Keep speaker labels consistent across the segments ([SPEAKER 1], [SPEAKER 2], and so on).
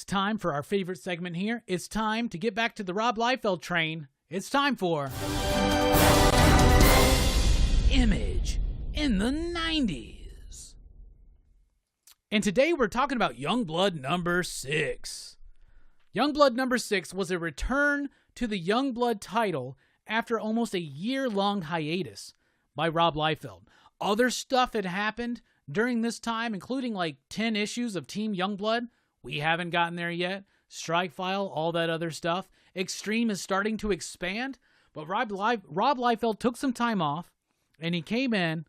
[SPEAKER 1] It's time for our favorite segment here. It's time to get back to the Rob Liefeld train. It's time for Image in the 90s. And today we're talking about Youngblood number 6. Youngblood number 6 was a return to the Youngblood title after almost a year-long hiatus by Rob Liefeld. Other stuff had happened during this time, including like 10 issues of Team Youngblood. We haven't gotten there yet. Strike File, all that other stuff. Extreme is starting to expand, but Rob Liefeld took some time off, and he came in,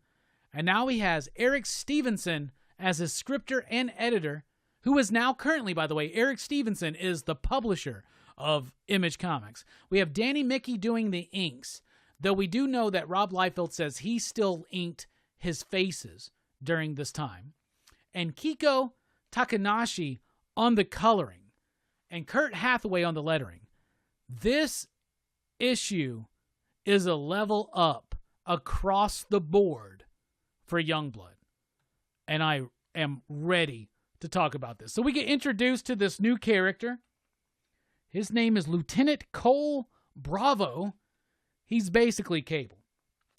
[SPEAKER 1] and now he has Eric Stevenson as his scripter and editor, who is now currently, by the way, Eric Stevenson is the publisher of Image Comics. We have Danny Mickey doing the inks, though we do know that Rob Liefeld says he still inked his faces during this time. And Kiko Takanashi on the coloring, and Kurt Hathaway on the lettering. This issue is a level up across the board for Youngblood, and I am ready to talk about this. So we get introduced to this new character. His name is Lieutenant Cole Bravo. He's basically Cable.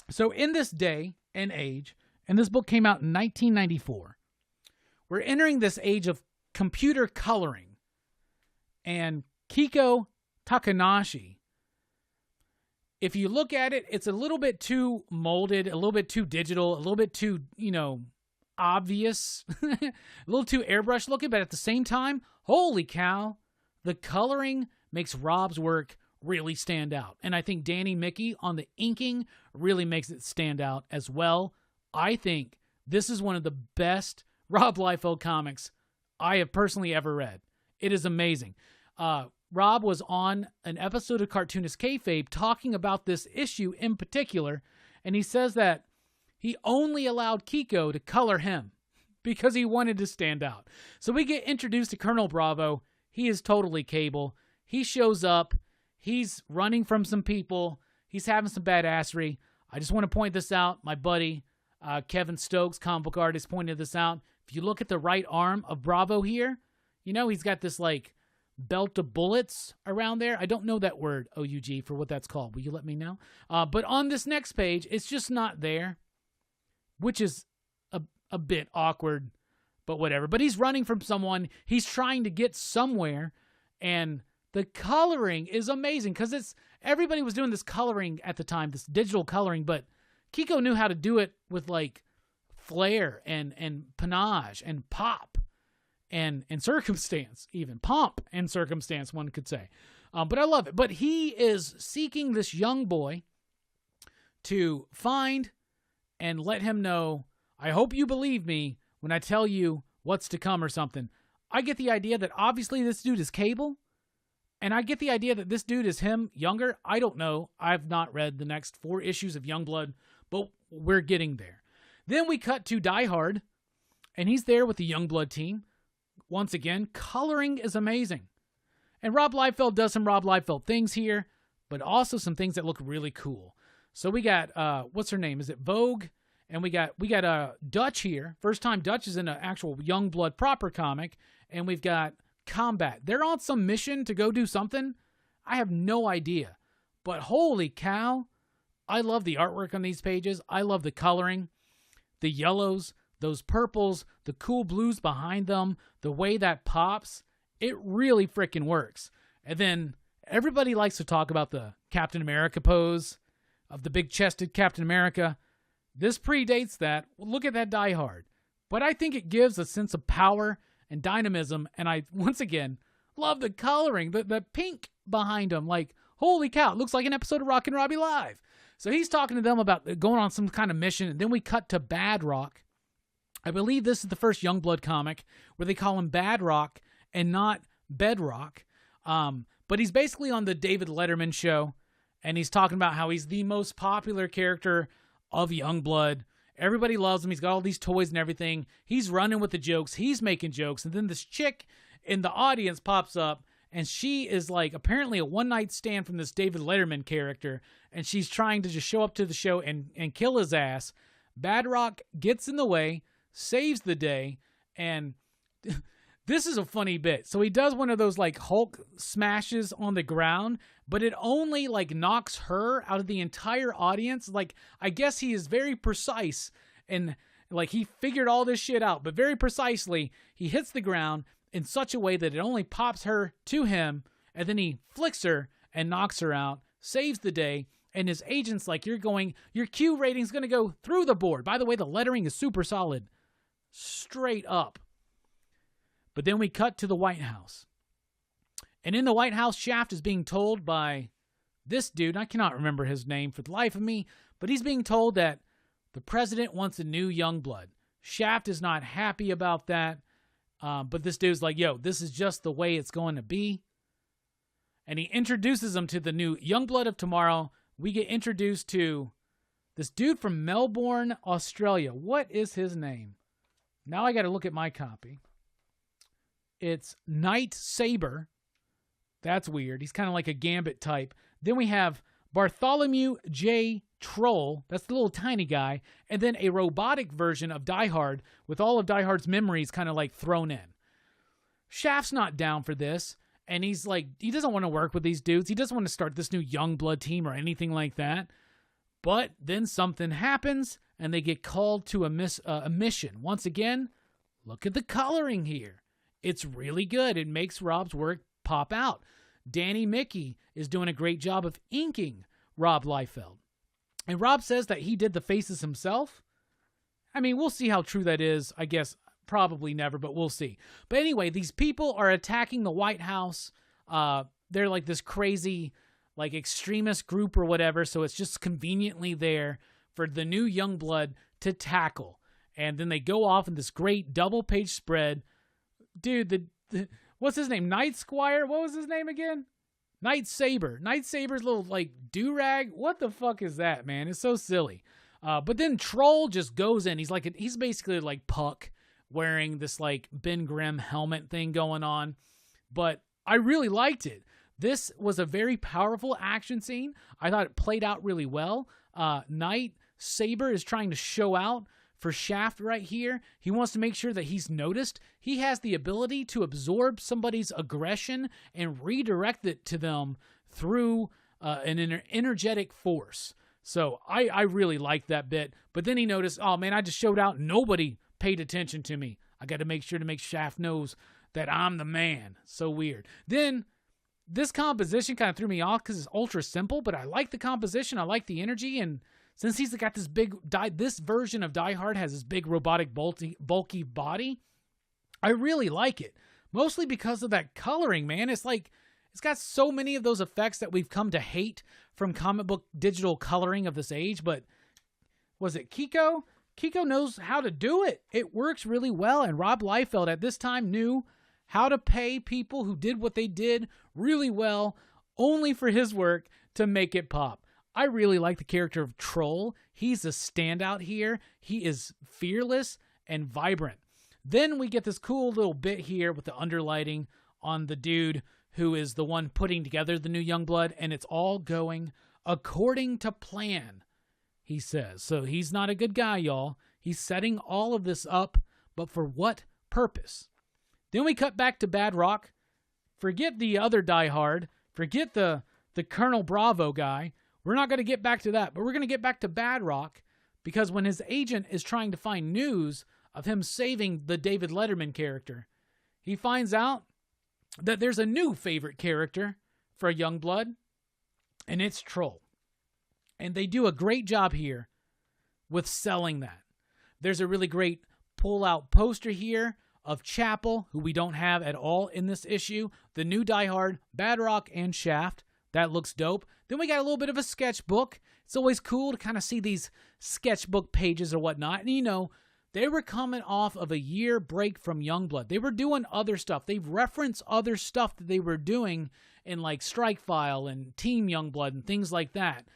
[SPEAKER 1] So in this day and age, and this book came out in 1994, we're entering this age of computer coloring. And Kiko Takanashi, if you look at it, it's a little bit too molded, a little bit too digital, a little bit too, obvious, a little too airbrush looking, but at the same time, holy cow, the coloring makes Rob's work really stand out. And I think Danny Mickey on the inking really makes it stand out as well. I think this is one of the best Rob Liefeld comics I have personally ever read. It is amazing. Rob was on an episode of Cartoonist Kayfabe talking about this issue in particular, and he says that he only allowed Kiko to color him because he wanted to stand out. So we get introduced to Colonel Bravo. He is totally Cable. He shows up. He's running from some people. He's having some badassery. I just want to point this out. My buddy, Kevin Stokes, comic book artist, pointed this out. If you look at the right arm of Bravo here, he's got this like belt of bullets around there. I don't know that word, O-U-G, for what that's called. Will you let me know? But on this next page, it's just not there, which is a bit awkward, but whatever. But he's running from someone. He's trying to get somewhere, and the coloring is amazing because everybody was doing this coloring at the time, this digital coloring, but Kiko knew how to do it with like flair and panache and pop and circumstance, even pomp and circumstance, one could say. But I love it. But he is seeking this young boy to find and let him know, I hope you believe me when I tell you what's to come or something. I get the idea that obviously this dude is Cable, and I get the idea that this dude is him younger. I don't know. I've not read the next 4 issues of Youngblood, but we're getting there. Then we cut to Die Hard, and he's there with the Youngblood team. Once again, coloring is amazing. And Rob Liefeld does some Rob Liefeld things here, but also some things that look really cool. So we got, what's her name? Is it Vogue? And we got Dutch here. First time Dutch is in an actual Youngblood proper comic. And we've got Combat. They're on some mission to go do something. I have no idea. But holy cow, I love the artwork on these pages. I love the coloring. The yellows, those purples, the cool blues behind them, the way that pops, it really freaking works. And then everybody likes to talk about the Captain America pose of the big-chested Captain America. This predates that. Look at that Die Hard. But I think it gives a sense of power and dynamism, and I, once again, love the coloring, the pink behind him. Like, holy cow, it looks like an episode of Rockin Robbie Live. So he's talking to them about going on some kind of mission, and then we cut to Bad Rock. I believe this is the first Youngblood comic where they call him Bad Rock and not Bedrock. But he's basically on the David Letterman show, and he's talking about how he's the most popular character of Youngblood. Everybody loves him. He's got all these toys and everything. He's running with the jokes. He's making jokes. And then this chick in the audience pops up, and she is like apparently a one-night stand from this David Letterman character, and she's trying to just show up to the show and kill his ass. Bad Rock gets in the way, saves the day, and This is a funny bit. So he does one of those like Hulk smashes on the ground, but it only like knocks her out of the entire audience. Like, I guess he is very precise and like he figured all this shit out, but very precisely he hits the ground in such a way that it only pops her to him, and then he flicks her and knocks her out, saves the day, and his agent's like, your Q rating's going to go through the board. By the way, the lettering is super solid. Straight up. But then we cut to the White House. And in the White House, Shaft is being told by this dude, I cannot remember his name for the life of me, but he's being told that the president wants a new Youngblood. Shaft is not happy about that, but this dude's like, yo, this is just the way it's going to be. And he introduces him to the new Youngblood of tomorrow. We get introduced to this dude from Melbourne, Australia. What is his name? Now I got to look at my copy. It's Knight Saber. That's weird. He's kind of like a Gambit type. Then we have Bartholomew J. Troll. That's the little tiny guy. And then a robotic version of Die Hard with all of Die Hard's memories kind of like thrown in. Shaft's not down for this. And he's like, he doesn't want to work with these dudes. He doesn't want to start this new Youngblood team or anything like that. But then something happens and they get called to a mission. Once again, look at the coloring here. It's really good. It makes Rob's work pop out. Danny Mickey is doing a great job of inking Rob Liefeld. And Rob says that he did the faces himself. I mean, we'll see how true that is. I guess probably never, but we'll see. But anyway, these people are attacking the White House. They're like this crazy, like extremist group or whatever. So it's just conveniently there for the new Youngblood to tackle. And then they go off in this great double-page spread. Dude, what's his name? Night Squire? What was his name again? Night Saber. Night Saber's little, like, do-rag. What the fuck is that, man? It's so silly. But then Troll just goes in. He's basically like Puck, wearing this, like, Ben Grimm helmet thing going on. But I really liked it. This was a very powerful action scene. I thought it played out really well. Night Saber is trying to show out for Shaft right here. He wants to make sure that he's noticed. He has the ability to absorb somebody's aggression and redirect it to them through an energetic force. So I really like that bit. But then he noticed, oh man, I just showed out. Nobody paid attention to me. I got to make sure to make Shaft knows that I'm the man. So weird. Then this composition kind of threw me off because it's ultra simple, but I like the composition. I like the energy, and since he's got this this version of Die Hard has this big robotic bulky body, I really like it. Mostly because of that coloring, man. It's like, it's got so many of those effects that we've come to hate from comic book digital coloring of this age, but was it Kiko? Kiko knows how to do it. It works really well, and Rob Liefeld at this time knew how to pay people who did what they did really well, only for his work to make it pop. I really like the character of Troll. He's a standout here. He is fearless and vibrant. Then we get this cool little bit here with the underlighting on the dude who is the one putting together the new Youngblood, and it's all going according to plan, he says. So he's not a good guy, y'all. He's setting all of this up, but for what purpose? Then we cut back to Bad Rock. Forget the other Die Hard. Forget the Colonel Bravo guy. We're not going to get back to that, but we're going to get back to Bad Rock because when his agent is trying to find news of him saving the David Letterman character, he finds out that there's a new favorite character for a Youngblood, and it's Troll. And they do a great job here with selling that. There's a really great pull-out poster here of Chapel, who we don't have at all in this issue, the new Die Hard, Bad Rock, and Shaft. That looks dope. Then we got a little bit of a sketchbook. It's always cool to kind of see these sketchbook pages or whatnot. And, you know, they were coming off of a year break from Youngblood. They were doing other stuff. They've referenced other stuff that they were doing in, like, Strike File and Team Youngblood and things like that.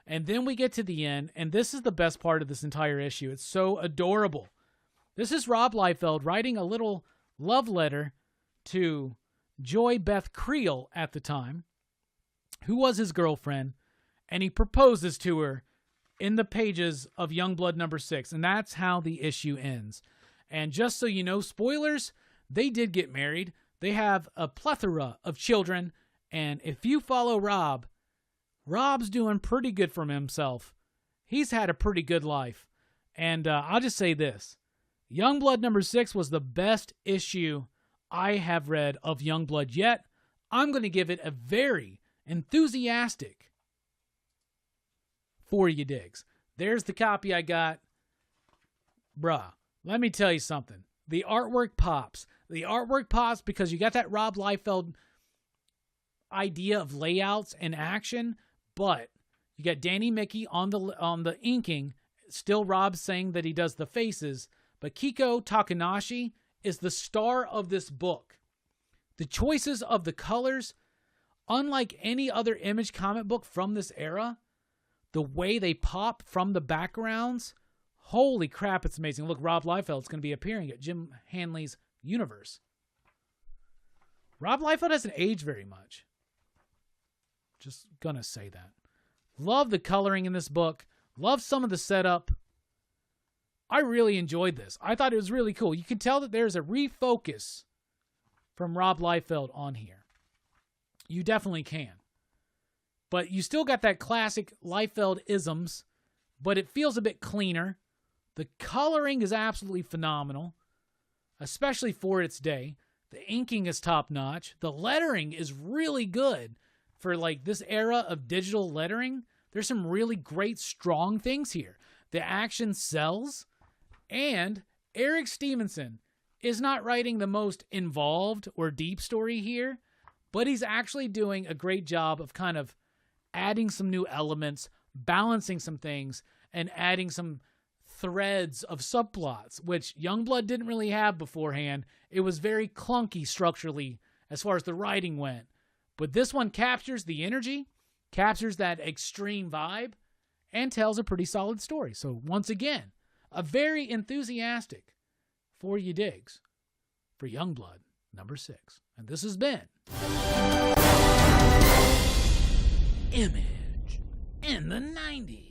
[SPEAKER 1] And then we get to the end, and this is the best part of this entire issue. It's so adorable. This is Rob Liefeld writing a little love letter to Joy Beth Creel at the time, who was his girlfriend, and he proposes to her in the pages of Youngblood number 6, and that's how the issue ends. And just so you know, spoilers, they did get married. They have a plethora of children. And if you follow Rob, Rob's doing pretty good for himself. He's had a pretty good life. And I'll just say this. Youngblood number 6 was the best issue I have read of Youngblood yet. I'm going to give it a very enthusiastic 4 you digs. There's the copy I got. Bruh, let me tell you something. The artwork pops. The artwork pops because you got that Rob Liefeld idea of layouts and action, but you got Danny Mickey on the inking. Still Rob saying that he does the faces, but Kiko Takanashi is the star of this book. The choices of the colors, unlike any other Image comic book from this era, the way they pop from the backgrounds, holy crap, it's amazing. Look, Rob Liefeld's going to be appearing at Jim Hanley's universe. Rob Liefeld hasn't aged very much. Just going to say that. Love the coloring in this book. Love some of the setup. I really enjoyed this. I thought it was really cool. You can tell that there's a refocus from Rob Liefeld on here. You definitely can. But you still got that classic Liefeld isms, but it feels a bit cleaner. The coloring is absolutely phenomenal, especially for its day. The inking is top-notch. The lettering is really good for like this era of digital lettering. There's some really great, strong things here. The action sells, and Eric Stevenson is not writing the most involved or deep story here, but he's actually doing a great job of kind of adding some new elements, balancing some things, and adding some threads of subplots, which Youngblood didn't really have beforehand. It was very clunky structurally as far as the writing went. But this one captures the energy, captures that extreme vibe, and tells a pretty solid story. So once again, a very enthusiastic 4 you digs for Youngblood number 6. And this has been Image in the 90s.